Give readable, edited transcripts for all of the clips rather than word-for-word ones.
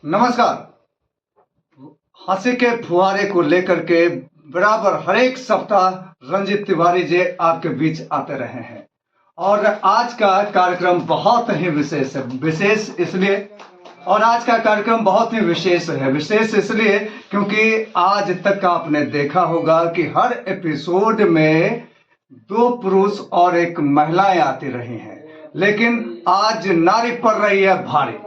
नमस्कार। हंसी के फुहारे को लेकर के बराबर हर एक सप्ताह रंजीत तिवारी जी आपके बीच आते रहे हैं और आज का कार्यक्रम बहुत ही विशेष है। विशेष इसलिए और आज का कार्यक्रम बहुत ही विशेष है। विशेष इसलिए क्योंकि आज तक आपने देखा होगा कि हर एपिसोड में दो पुरुष और एक महिलाएं आती रही हैं, लेकिन आज नारी पड़ रही है भारी।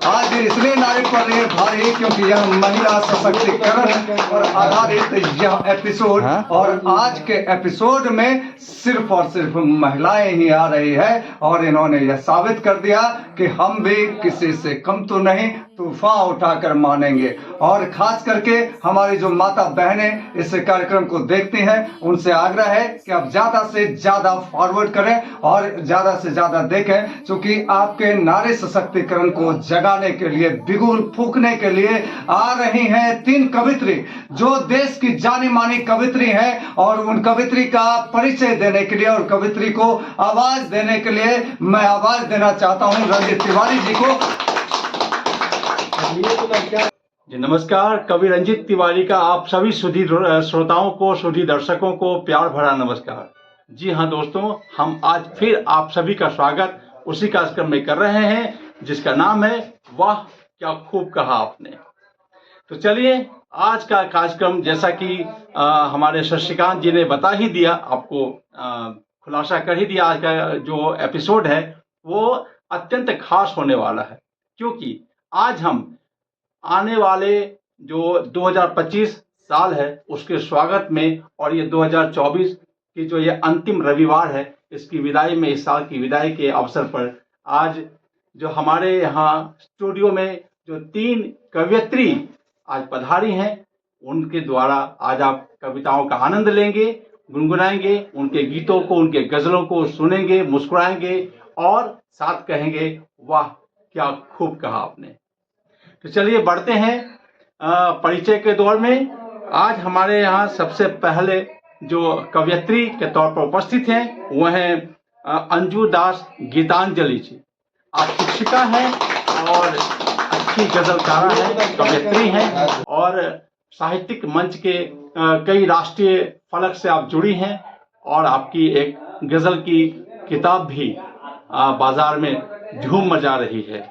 आज इसलिए नारी पड़ रही है भारी क्योंकि यह महिला सशक्तिकरण पर आधारित यह एपिसोड और आज के एपिसोड में सिर्फ और सिर्फ महिलाएं ही आ रही है और इन्होंने यह साबित कर दिया कि हम भी किसी से कम तो नहीं, तूफान उठाकर मानेंगे। और खास करके हमारी जो माता बहनें इस कार्यक्रम को देखती हैं उनसे आग्रह है कि आप ज्यादा से ज्यादा फॉरवर्ड करें और ज्यादा से ज्यादा देखें, क्योंकि आपके नारी सशक्तिकरण को जगाने के लिए, बिगुल फूंकने के लिए आ रही हैं तीन कवित्री जो देश की जानी मानी कवित्री हैं। और उन कवित्री का परिचय देने के लिए और कवित्री को आवाज देने के लिए मैं आवाज देना चाहता हूं रंजीत तिवारी जी को। जी नमस्कार। कवि रंजीत तिवारी का आप सभी सुधी श्रोताओं को, सुधी दर्शकों को प्यार भरा नमस्कार। जी हाँ दोस्तों, हम आज फिर आप सभी का स्वागत उसी कार्यक्रम में कर रहे हैं जिसका नाम है वाह क्या खूब कहा आपने। तो चलिए आज का कार्यक्रम जैसा कि हमारे शशिकांत जी ने बता ही दिया, आपको खुलासा कर ही दिया, आज का जो एपिसोड है वो अत्यंत खास होने वाला है, क्योंकि आज हम आने वाले जो 2025 साल है उसके स्वागत में और ये 2024 की जो ये अंतिम रविवार है इसकी विदाई में, इस साल की विदाई के अवसर पर आज जो हमारे यहाँ स्टूडियो में जो तीन कवयित्री आज पधारी हैं उनके द्वारा आज आप कविताओं का आनंद लेंगे, गुनगुनाएंगे, उनके गीतों को, उनके गजलों को सुनेंगे, मुस्कुराएंगे और साथ कहेंगे वाह क्या खूब कहा आपने। तो चलिए बढ़ते हैं परिचय के दौर में। आज हमारे यहाँ सबसे पहले जो कवयित्री के तौर पर उपस्थित हैं वह हैं अंजू दास गीतांजलि जी। आप शिक्षिका हैं और अच्छी गजलकारा हैं, कवयित्री हैं और साहित्यिक मंच के कई राष्ट्रीय फलक से आप जुड़ी हैं और आपकी एक गजल की किताब भी बाजार में धूम मचा रही है।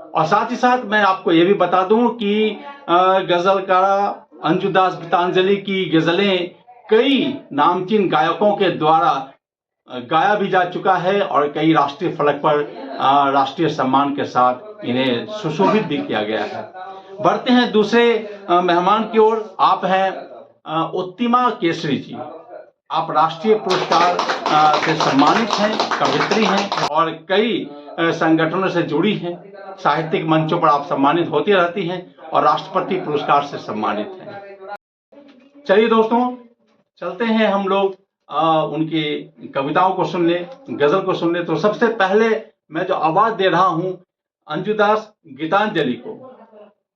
और साथ ही साथ मैं आपको ये भी बता दूं कि गजलकारा अंजू दास गीतांजलि की गजलें कई नामचीन गायकों के द्वारा गाया भी जा चुका है और कई राष्ट्रीय फलक पर राष्ट्रीय सम्मान के साथ इन्हें सुशोभित भी किया गया है। बढ़ते हैं दूसरे मेहमान की ओर। आप हैं उत्तिमा केसरी जी। आप राष्ट्रीय पुरस्कार से सम्मानित हैं, कवयित्री हैं और कई संगठनों से जुड़ी हैं। साहित्यिक मंचों पर आप सम्मानित होती रहती हैं और राष्ट्रपति पुरस्कार से सम्मानित हैं। चलिए दोस्तों, चलते हैं हम लोग उनकी कविताओं को सुनने, गजल को सुनने। तो सबसे पहले मैं जो आवाज दे रहा हूं अंजू दास गीतांजलि को,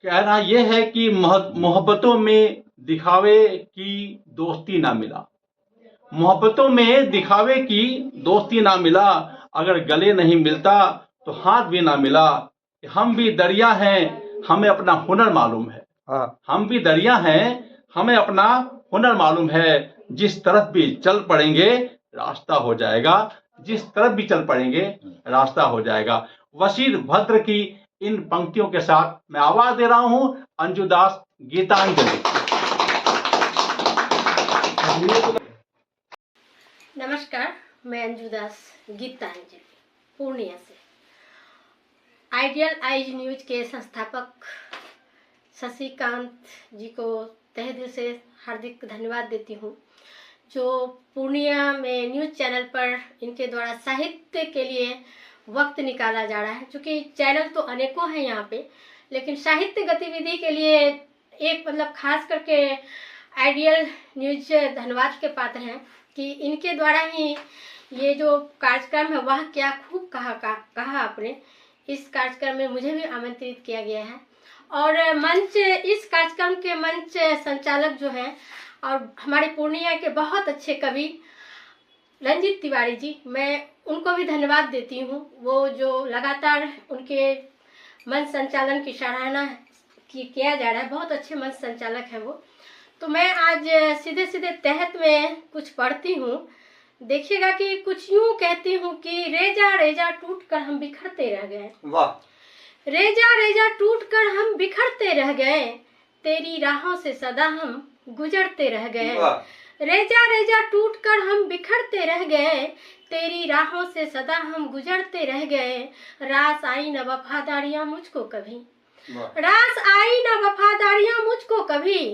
कहना यह है कि मोहब्बतों में दिखावे की दोस्ती ना मिला, मोहब्बतों में दिखावे की दोस्ती ना मिला, अगर गले नहीं मिलता तो हाथ भी ना मिला। हम भी दरिया हैं, हमें अपना हुनर मालूम है। हम भी दरिया हैं, हमें अपना हुनर मालूम है। जिस तरफ भी चल पड़ेंगे रास्ता हो जाएगा, जिस तरफ भी चल पड़ेंगे रास्ता हो जाएगा। वसीर भद्र की इन पंक्तियों के साथ मैं आवाज दे रहा हूं अंजू दास गीतांजलि। नमस्कार, मैं अंजू दास गीतांजलि पूर्णिया से। आइडियल आइज न्यूज के संस्थापक शशिकांत जी को तहे दिल से हार्दिक धन्यवाद देती हूँ, जो पूर्णिया में न्यूज चैनल पर इनके द्वारा साहित्य के लिए वक्त निकाला जा रहा है। क्योंकि चैनल तो अनेकों हैं यहाँ पे, लेकिन साहित्य गतिविधि के लिए एक खास करके आइडियल न्यूज धन्यवाद के पात्र हैं कि इनके द्वारा ही ये जो कार्यक्रम है वह क्या खूब कहा आपने, इस कार्यक्रम में मुझे भी आमंत्रित किया गया है। और मंच, इस कार्यक्रम के मंच संचालक जो हैं और हमारे पूर्णिया के बहुत अच्छे कवि रंजीत तिवारी जी, मैं उनको भी धन्यवाद देती हूँ। वो जो लगातार उनके मंच संचालन की सराहना किया जा रहा है। बहुत अच्छे मंच संचालक हैं वो। तो मैं आज सीधे सीधे तहत में कुछ पढ़ती हूँ। देखिएगा कि कुछ यूं कहती हूँ कि रेजा रेजा टूट कर हम बिखरते रह गए। वाह। रेजा रेजा टूट कर हम बिखरते रह गए, तेरी राहों से सदा हम गुजरते रह गए। रेजा रेजा टूट कर हम बिखरते रह गए, तेरी राहों से सदा हम गुजरते रह गए। रास आई न वफादारियां मुझको कभी, रास आई न वफादारियां मुझको कभी,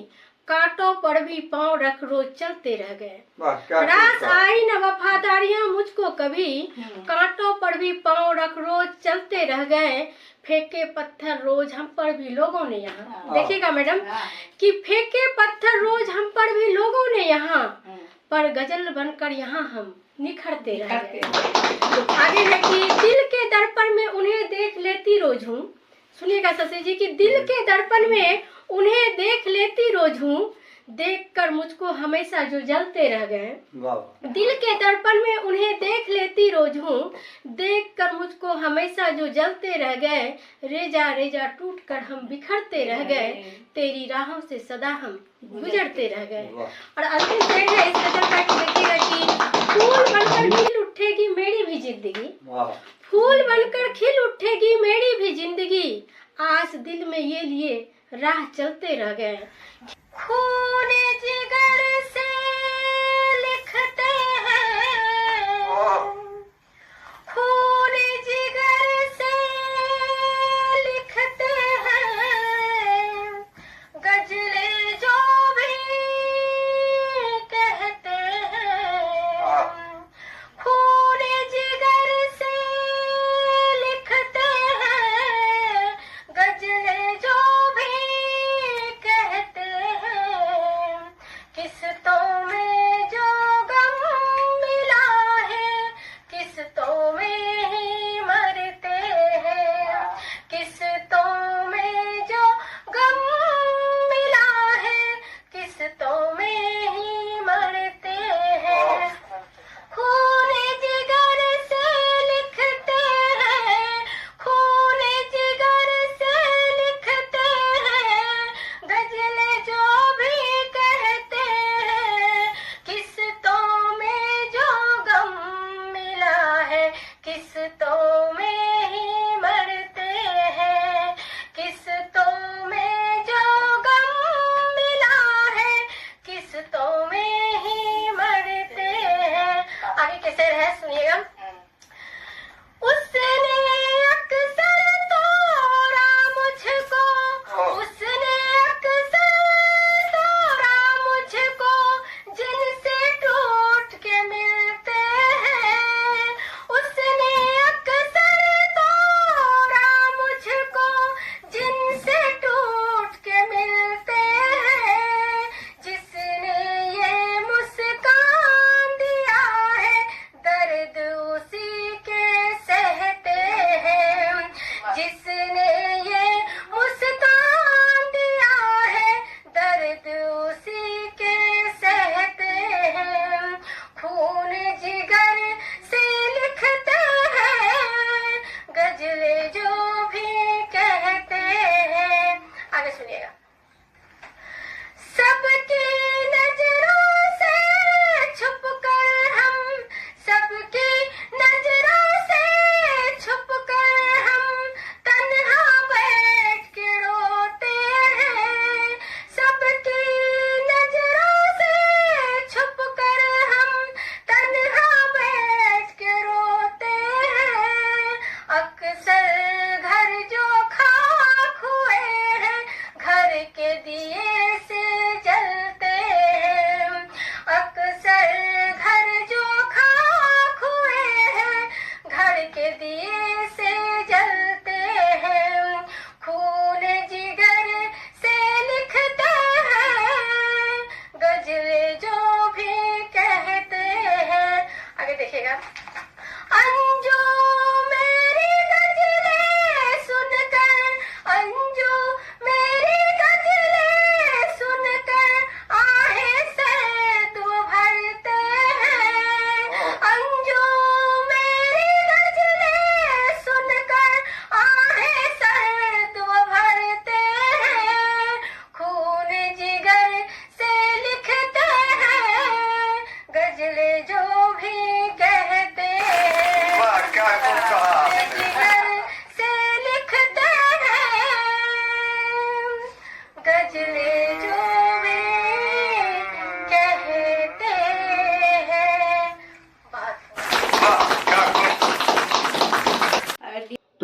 कांटों पर भी पांव रख रोज चलते रह गए। रास आई न वफादारियां मुझको कभी, कांटों पर भी पांव रख रोज चलते रह गए। फेंके पत्थर रोज हम पर भी लोगों ने यहाँ, देखिएगा मैडम कि फेंके पत्थर रोज हम पर भी लोगों ने यहाँ, पर गजल बनकर यहाँ हम निखरते रह गए। तो आगे है कि दिल के दर्पण में उन्हें देख लेती रोज हूँ। सुनिएगा शशि जी कि दिल के दर्पण में उन्हें देख लेती रोज हूँ, देख कर मुझको हमेशा जो जलते रह गए। दिल के दर्पण में उन्हें देख लेती रोज हूँ, देख कर मुझको हमेशा जो जलते रह गए। रेजा रेजा टूट कर हम बिखरते रह गए, तेरी राहों से सदा हम गुजरते रह गए। और अंतिम शेर है इस गजल का कि देखिएगा कि फूल बनकर खिल उठेगी मेरी भी जिंदगी, फूल बनकर खिल उठेगी मेरी भी जिंदगी, आस दिल में ये लिए राह चलते रह गए। खून जिगर से लिखते हैं, खून जिगर से लिखते हैं, गजलें जो भी कहते हैं। खून जिगर से लिखते हैं, गजलें जो भी कहते हैं, किस तो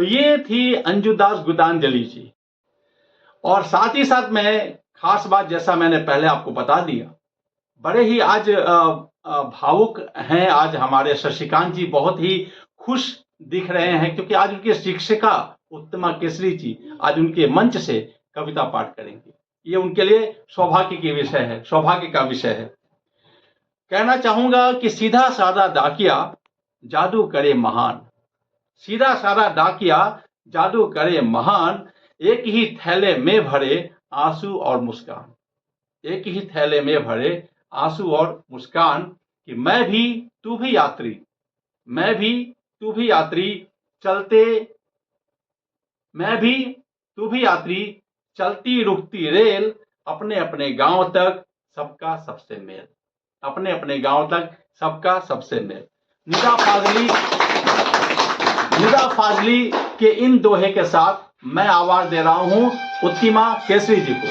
ये थी अंजुदास गीतांजलि जी। और साथ ही साथ में खास बात, जैसा मैंने पहले आपको बता दिया, बड़े ही आज भावुक हैं आज हमारे शशिकांत जी, बहुत ही खुश दिख रहे हैं क्योंकि आज उनकी शिक्षिका उत्तमा केसरी जी आज उनके मंच से कविता पाठ करेंगे। ये उनके लिए सौभाग्य की विषय है, सौभाग्य का विषय है। कहना चाहूंगा कि सीधा साधा डाकिया जादू करे महान, सीधा साधा डाकिया जादू करे महान, एक ही थैले में भरे आंसू और मुस्कान, एक ही थैले में भरे आंसू और मुस्कान, कि मैं भी तू भी यात्री, मैं भी तू भी यात्री चलते, मैं भी तू भी यात्री चलती रुकती रेल, अपने अपने गांव तक सबका सबसे मेल, अपने अपने गांव तक सबका सबसे मेल। निदा फाजली के इन दोहे के साथ मैं आवाज दे रहा हूं उत्तिमा केसरी जी को।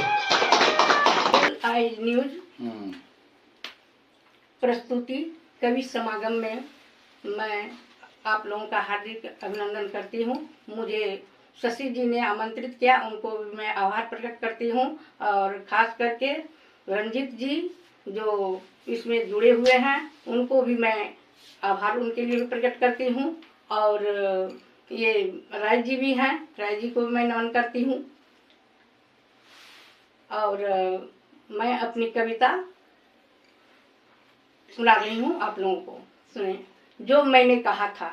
आज न्यूज प्रस्तुति कवि समागम में मैं आप लोगों का हार्दिक अभिनंदन करती हूँ। मुझे शशि जी ने आमंत्रित किया, उनको भी मैं आभार प्रकट करती हूँ। और खास करके रंजित जी जो इसमें जुड़े हुए हैं उनको भी मैं आभार उनके लिए भी प्रकट करती हूँ। और ये राय जी भी हैं, राय जी को भी मैं नमन करती हूँ। और मैं अपनी कविता सुना रही हूँ आप लोगों को, सुने। जो मैंने कहा था,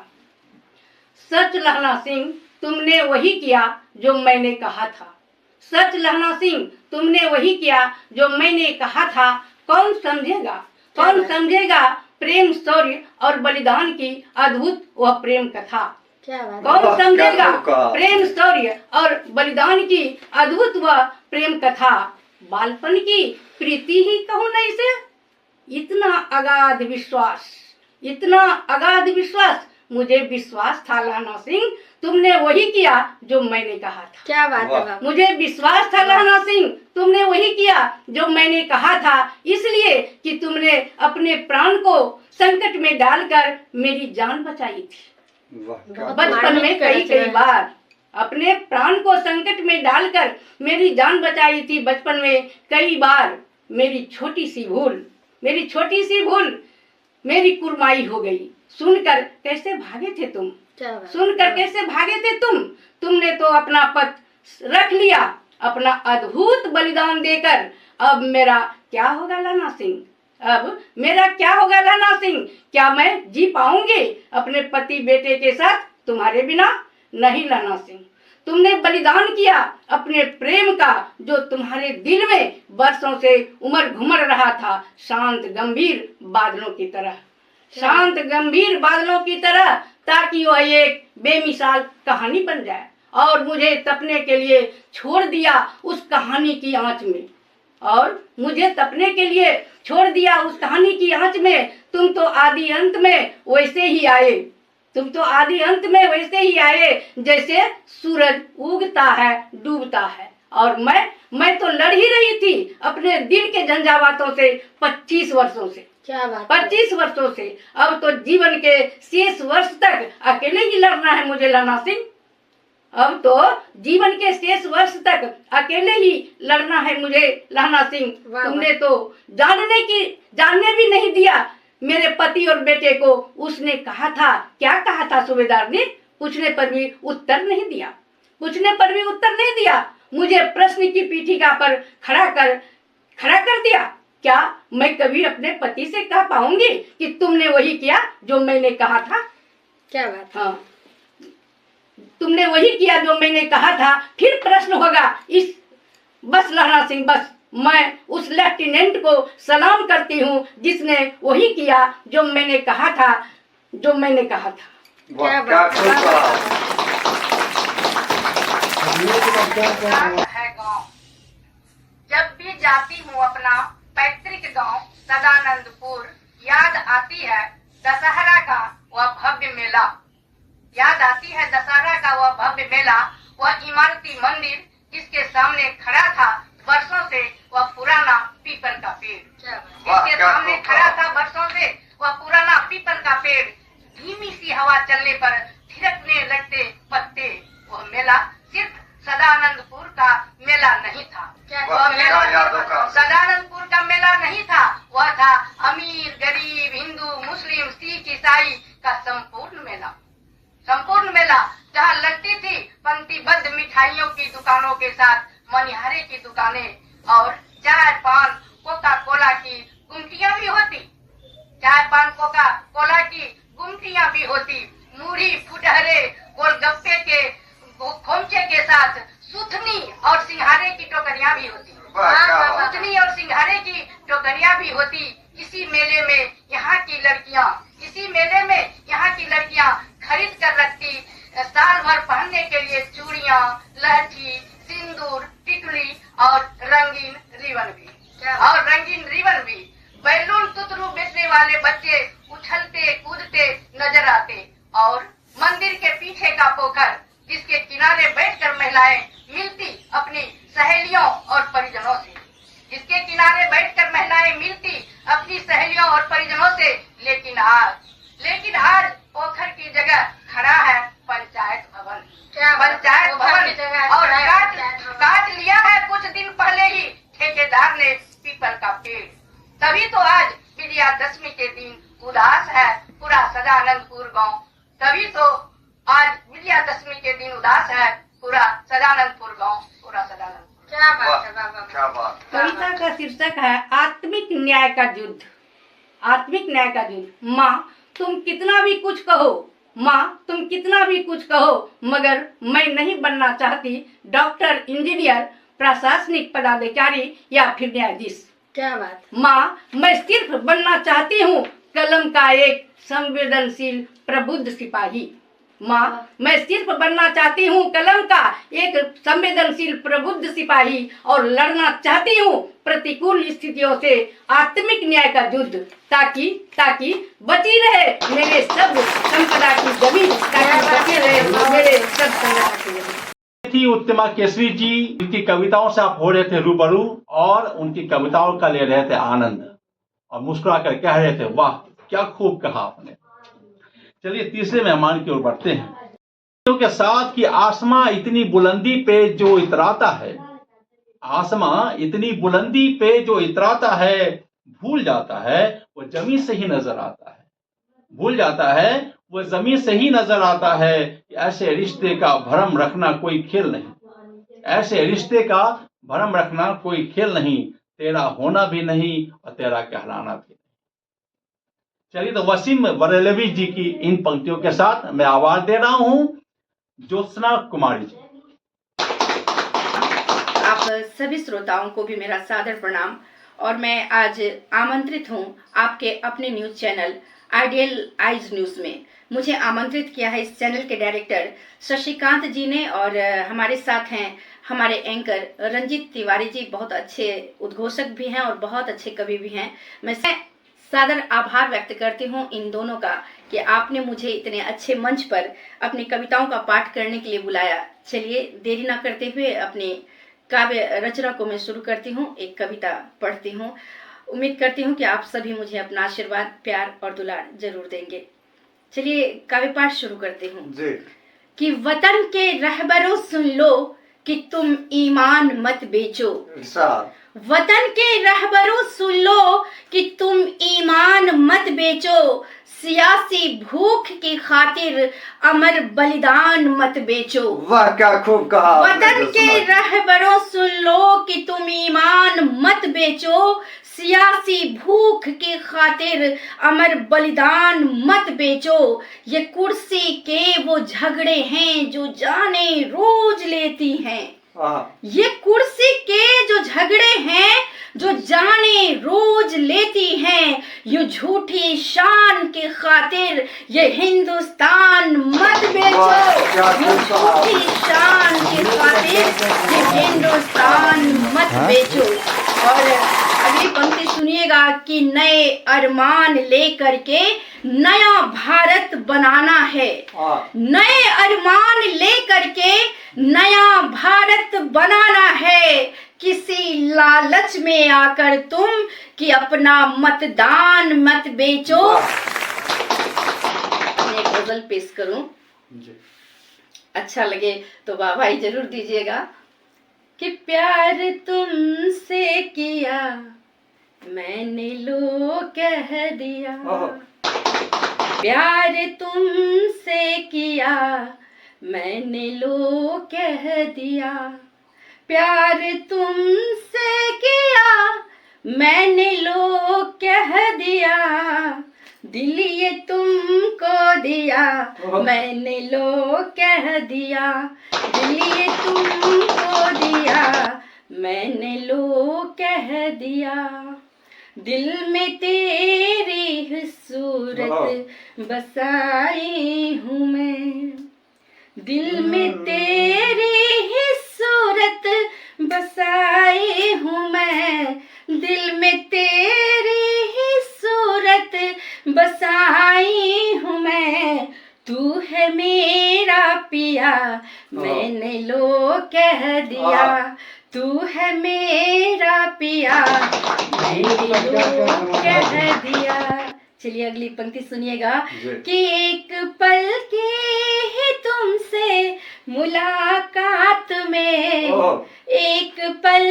सच लहना सिंह तुमने वही किया जो मैंने कहा था, सच लहना सिंह तुमने वही किया जो मैंने कहा था। कौन समझेगा, कौन समझेगा प्रेम शौर्य और बलिदान की अद्भुत वह प्रेम कथा। कौन समझेगा प्रेम शौर्य और बलिदान की अद्भुत वह प्रेम कथा। बालपन की प्रीति ही कहूँ न इसे, इतना अगाध विश्वास, इतना अगाध विश्वास, मुझे विश्वास था लहना सिंह तुमने वही किया जो मैंने कहा था। क्या बात है। मुझे विश्वास था लहना सिंह तुमने वही किया जो मैंने कहा था, इसलिए कि तुमने अपने प्राण को संकट में डालकर मेरी जान बचाई थी। बचपन में कई बार अपने प्राण को संकट में डालकर मेरी जान बचाई थी। बचपन में कई बार मेरी छोटी सी भूल, मेरी कुरमाई हो गई। सुनकर कैसे भागे थे तुम, सुनकर कैसे भागे थे तुमने तो अपना पथ रख लिया, अपना अद्भुत बलिदान देकर। अब मेरा क्या होगा लहना सिंह, अब मेरा क्या होगा लहना सिंह, क्या मैं जी पाऊंगी अपने पति बेटे के साथ तुम्हारे बिना। नहीं लहना सिंह, तुमने बलिदान किया अपने प्रेम का जो तुम्हारे दिल में बरसों से उमर घुमर रहा था, शांत गंभीर बादलों की तरह, शांत गंभीर बादलों की तरह, ताकि वह एक बेमिसाल कहानी बन जाए। और मुझे तपने के लिए छोड़ दिया उस कहानी की आंच में, और मुझे तपने के लिए छोड़ दिया उस कहानी की आंच में। तुम तो आदि अंत में वैसे ही आए, तुम तो आदि अंत में वैसे ही आए जैसे सूरज उगता है डूबता है। और मैं तो लड़ ही रही थी अपने दिल के झंझावातों से 25 वर्षों से। क्या बात, 25 वर्षों से। अब तो जीवन के शेष वर्ष तक अकेले ही लड़ना है मुझे लहना सिंह, अब तो जीवन के शेष वर्ष तक अकेले ही लड़ना है मुझे लहना सिंह। तुमने तो जानने भी नहीं दिया मेरे पति और बेटे को। उसने कहा था, क्या कहा था सूबेदार ने, पूछने पर भी उत्तर नहीं दिया, पूछने पर भी उत्तर नहीं दिया। मुझे प्रश्न की पीठिका पर खड़ा कर दिया। क्या मैं कभी अपने पति से कह पाऊंगी कि तुमने वही किया जो मैंने कहा था। क्या बात। हाँ, तुमने वही किया जो मैंने कहा था। फिर प्रश्न होगा इस, बस लहना सिंह बस, मैं उस लेफ्टिनेंट को सलाम करती हूँ जिसने वही किया जो मैंने कहा था, जो मैंने कहा था। क्या बात है गाँव, जब भी जाती हूँ अपना पैतृक गांव सदानंदपुर, याद आती है दशहरा का वह भव्य मेला, याद आती है दशहरा का वह भव्य मेला। वह इमारती मंदिर जिसके सामने खड़ा था वर्षों से वह पुराना पीपल का पेड़, जिसके सामने खड़ा था वर्षों से वह पुराना पीपल का पेड़। धीमी सी हवा चलने पर थिरकने लगते पत्ते, वह मेला सिर्फ सदानंदपुर का मेला नहीं था। वह मेला सदानंदपुर का मेला नहीं था, वह था अमीर गरीब हिंदू मुस्लिम सिख ईसाई का संपूर्ण मेला। संपूर्ण मेला जहाँ लगती थी पंक्तिबद्ध मिठाइयों की दुकानों के साथ मनिहारे की दुकानें और चाय पान कोका कोला की गुमटियां भी होती। चाय पान कोका कोला की गुमटियां भी होती। मूढ़ी फुटहरे गोलगप्पे के खोमचे के साथ सुथनी और सिंघारे की टोकरियां भी होती। सुथनी और सिंघारे की टोकरियां भी होती। इसी मेले में यहाँ की लड़कियां खरीद कर रखती साल भर पहनने के लिए चूड़ियां, लहठी, सिंदूर, टिकली और रंगीन रिबन भी। बैलून तुतरू बेचने वाले बच्चे उछलते कूदते नजर आते और मंदिर के पीछे का पोखर जिसके किनारे बैठकर महिलाएं मिलती अपनी सहेलियों और परिजनों से, और परिजनों से। लेकिन आज पोखर की जगह खड़ा है पंचायत भवन और काट लिया है कुछ दिन पहले ही ठेकेदार ने पीपल का पेड़। तभी तो आज विजयादशमी के दिन उदास है पूरा सदानंदपुर गांव। क्या बात है। कविता का शीर्षक है आत्मिक न्याय का युद्ध। माँ तुम कितना भी कुछ कहो मगर मैं नहीं बनना चाहती डॉक्टर, इंजीनियर, प्रशासनिक पदाधिकारी या फिर न्यायाधीश। क्या बात। माँ मैं सिर्फ बनना चाहती हूँ कलम का एक संवेदनशील प्रबुद्ध सिपाही। माँ मैं सिर्फ बनना चाहती हूँ कलम का एक संवेदनशील प्रबुद्ध सिपाही और लड़ना चाहती हूँ प्रतिकूल स्थितियों से आत्मिक न्याय का युद्ध, ताकि बची रहे मेरे सब संपदा की जमीन, थी उत्तमा केसरी जी। उनकी कविताओं से आप हो रहे थे रूबरू और उनकी कविताओं का ले रहे थे आनंद और मुस्कुरा कर कह रहे थे वाह क्या खूब कहा आपने। चलिए तीसरे मेहमान की ओर बढ़ते हैं के साथ कि आसमां इतनी बुलंदी पे जो इतराता है, आसमां इतनी बुलंदी पे जो इतराता है, भूल जाता है वो जमीन से ही नजर आता है, भूल जाता है वो जमीन से ही नजर आता है। ऐसे रिश्ते का भरम रखना कोई खेल नहीं, ऐसे रिश्ते का भरम रखना कोई खेल नहीं, तेरा होना भी नहीं और तेरा कहलाना भी नहीं। चलिए तो वसीम बरेलवी जी की इन पंक्तियों के साथ मैं आवाज दे रहा हूं ज्योत्सना कुमारी जी। आप सभी श्रोताओं को भी मेरा सादर प्रणाम। और मैं आज आमंत्रित हूं आपके अपने news channel ideal eyes news में। मुझे आमंत्रित किया है इस चैनल के डायरेक्टर शशिकांत जी ने और हमारे साथ हैं हमारे एंकर रंजीत तिवारी जी, बहुत अच्छे उद्घोषक भी हैं और बहुत अच्छे कवि भी हैं। मैं सादर आभार व्यक्त करती हूँ इन दोनों का कि आपने मुझे इतने अच्छे मंच पर अपनी कविताओं का पाठ करने के लिए बुलाया। चलिए देरी ना करते हुए अपनी काव्य रचना को मैं शुरू करती हूँ। एक कविता पढ़ती हूँ। उम्मीद करती हूँ कि आप सभी मुझे अपना आशीर्वाद, प्यार और दुलार जरूर देंगे। चलिए काव्य पाठ शुरू करती हूँ कि वतन के रहबरों सुन लो कि तुम ईमान मत बेचो। वतन के रहबरों सुन लो कि तुम ईमान मत बेचो, सियासी भूख की खातिर अमर बलिदान मत बेचो। वाह क्या खूब कहा। वतन के रहबरों सुन लो कि तुम ईमान मत बेचो, सियासी भूख की खातिर अमर बलिदान मत बेचो। ये कुर्सी के वो झगड़े हैं जो जाने रोज लेती हैं। ये कुर्सी के जो झगड़े हैं जो जाने रोज लेती हैं, यूं झूठी शान की खातिर ये हिंदुस्तान मत बेचो। यूं झूठी शान की खातिर ये हिंदुस्तान मत बेचो। और अगली पंक्ति सुनिएगा कि नए अरमान लेकर के नया भारत बनाना है। नए अरमान लेकर के नया भारत बनाना है। किसी लालच में आकर तुम कि अपना मतदान मत बेचो। मैं एक गजल पेश करूं। अच्छा लगे तो वाह भाई जरूर दीजिएगा। कि प्यार तुमसे किया मैंने लो कह दिया, प्यार तुमसे किया मैंने लो कह दिया, प्यार तुमसे किया मैंने लो कह दिया, दिल ये तुमको दिया मैंने लो कह दिया, दिल ये तुमको दिया मैंने लो कह दिया, दिल में तेरी ही सूरत बसाई हूँ मैं, दिल में तेरी ही सूरत बसाई हूँ मैं, दिल में तेरी ही सूरत बसाई हूँ मैं, तू है मेरा पिया मैंने लो कह दिया, तू है मेरा पिया मैंने लो कह दिया। चलिए अगली पंक्ति सुनिएगा। कि एक पल की ही तुमसे मुलाकात में, एक पल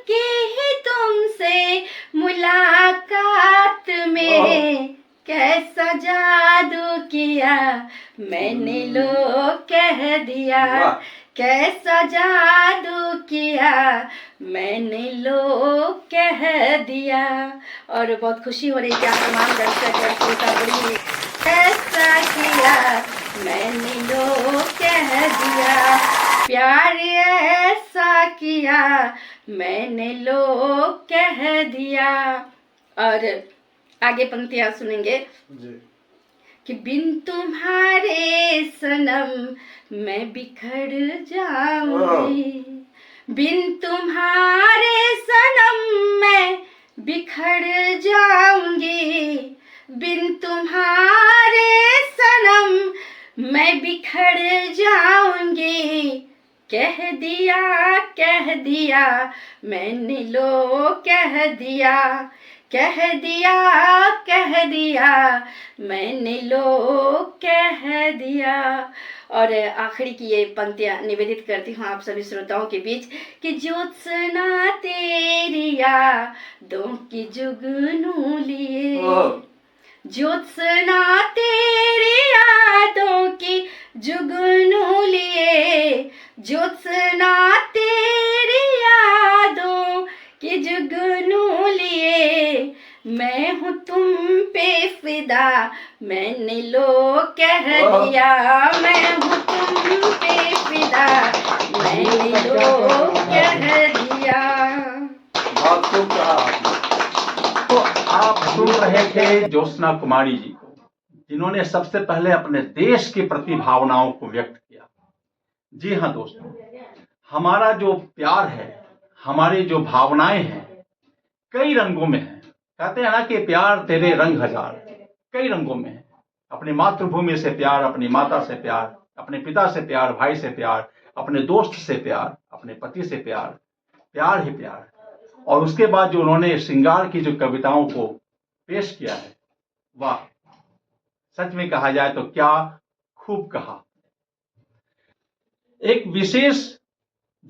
की ही तुमसे मुलाकात में, कैसा जादू किया मैंने लो कह दिया, कैसा जादू किया मैंने लो कह दिया। और बहुत खुशी हो रही है कि आप तमाम दर्शक कैसा किया मैंने लो कह दिया, प्यार ऐसा किया मैंने लो कह दिया। और आगे पंक्तियां सुनेंगे कि बिन तुम्हारे सनम मैं बिखर जाऊंगी, बिन तुम्हारे सनम मैं बिखर जाऊंगी, बिन तुम्हारे सनम मैं बिखर जाऊंगी, कह दिया मैंने लो कह दिया, कह दिया मैंने लो कह दिया। और आखिरी की ये पंक्तियां निवेदित करती हूँ आप सभी श्रोताओं के बीच कि ज्योत्सना तेरी यादों की जुगनू लिए, ज्योत्सना तेरी यादों की जुगनू लिए, ज्योत्सना तेरी यादों की जुगनू लिए, मैं हूँ तुम पे फिदा मैंने लो कह दिया, मैं हूँ तुम पे फिदा मैंने लो कह दिया। बहुत खूब कहा आपने। तो आप सुन रहे थे ज्योत्सना कुमारी जी को, जिन्होंने सबसे पहले अपने देश के प्रति भावनाओं को व्यक्त किया। जी हाँ दोस्तों, हमारा जो प्यार है, हमारी जो भावनाएं हैं, कई रंगों में है। कहते हैं ना कि प्यार तेरे रंग हजार, कई रंगों में है। अपनी मातृभूमि से प्यार, अपनी माता से प्यार, अपने पिता से प्यार, भाई से प्यार, अपने दोस्त से प्यार, अपने पति से प्यार, प्यार ही प्यार। और उसके बाद जो उन्होंने श्रृंगार की जो कविताओं को पेश किया है, वाह, सच में कहा जाए तो क्या खूब कहा। एक विशेष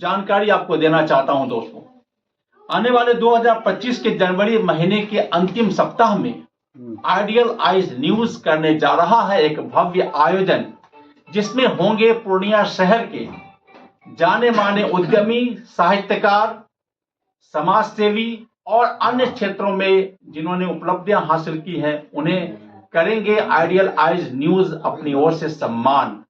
जानकारी आपको देना चाहता हूं दोस्तों, आने वाले 2025 के जनवरी महीने के अंतिम सप्ताह में आइडियल आइज न्यूज करने जा रहा है एक भव्य आयोजन, जिसमें होंगे पूर्णिया शहर के जाने माने उद्यमी, साहित्यकार, समाज सेवी और अन्य क्षेत्रों में जिन्होंने उपलब्धियां हासिल की हैं, उन्हें करेंगे आइडियल आइज न्यूज अपनी ओर से सम्मान।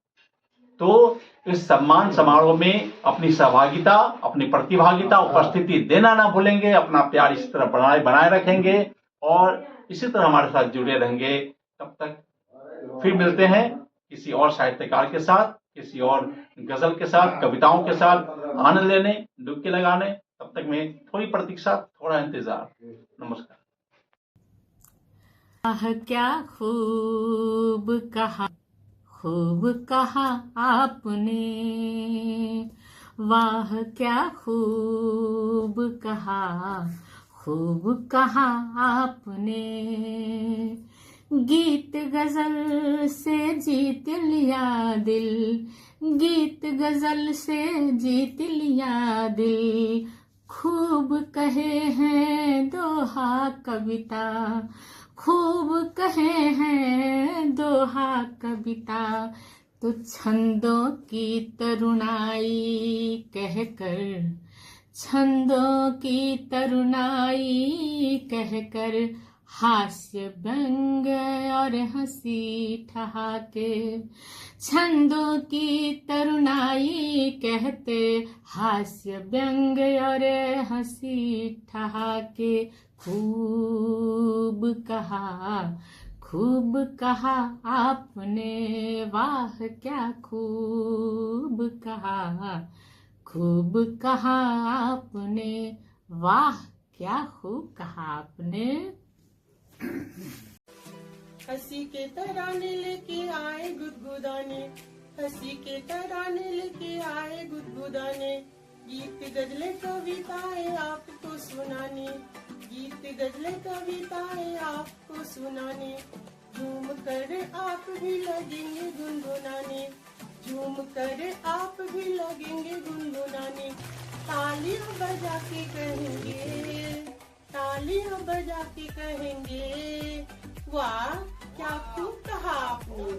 तो इस सम्मान समारोह में अपनी सहभागिता, अपनी प्रतिभागिता, उपस्थिति देना ना भूलेंगे। अपना प्यार इसी तरह बनाए रखेंगे और इसी तरह हमारे साथ जुड़े रहेंगे। तब तक फिर मिलते हैं किसी और साहित्यकार के साथ, किसी और गजल के साथ, कविताओं के साथ, आनंद लेने, डुबकी लगाने। तब तक में थोड़ी प्रतीक्षा, थोड़ा इंतजार। नमस्कार। क्या खूब कहा, खूब कहा आपने, वाह क्या खूब कहा, खूब कहा आपने, गीत गजल से जीत लिया दिल गीत गजल से जीत लिया दिल, खूब कहे हैं दोहा कविता, खूब कहे हैं दोहा कविता। तो छंदों की तरुणाई कहकर, छंदों की तरुणाई कहकर, हास्य व्यंग और हंसी ठहाके, छंदों की तरुणाई कहते, हास्य व्यंग और हंसी ठहाके। खूब कहा, खूब कहा आपने, वाह क्या खूब कहा, खूब कहा आपने, वाह क्या खूब कहा आपने। हंसी के तराने लेके आए गुदगुदाने, हंसी के तराने लेके आए गुदगुदाने, गीत गजले कविताएं आपको सुनाने, गीत गजले कविताएं आपको सुनाने। झूम कर आप भी लगेंगे गुनगुनाने, झूम कर आप भी लगेंगे गुनगुनाने। तालियां बजा के कहेंगे, तालियां बजा के कहेंगे, वाह क्या खूब कहा आपने,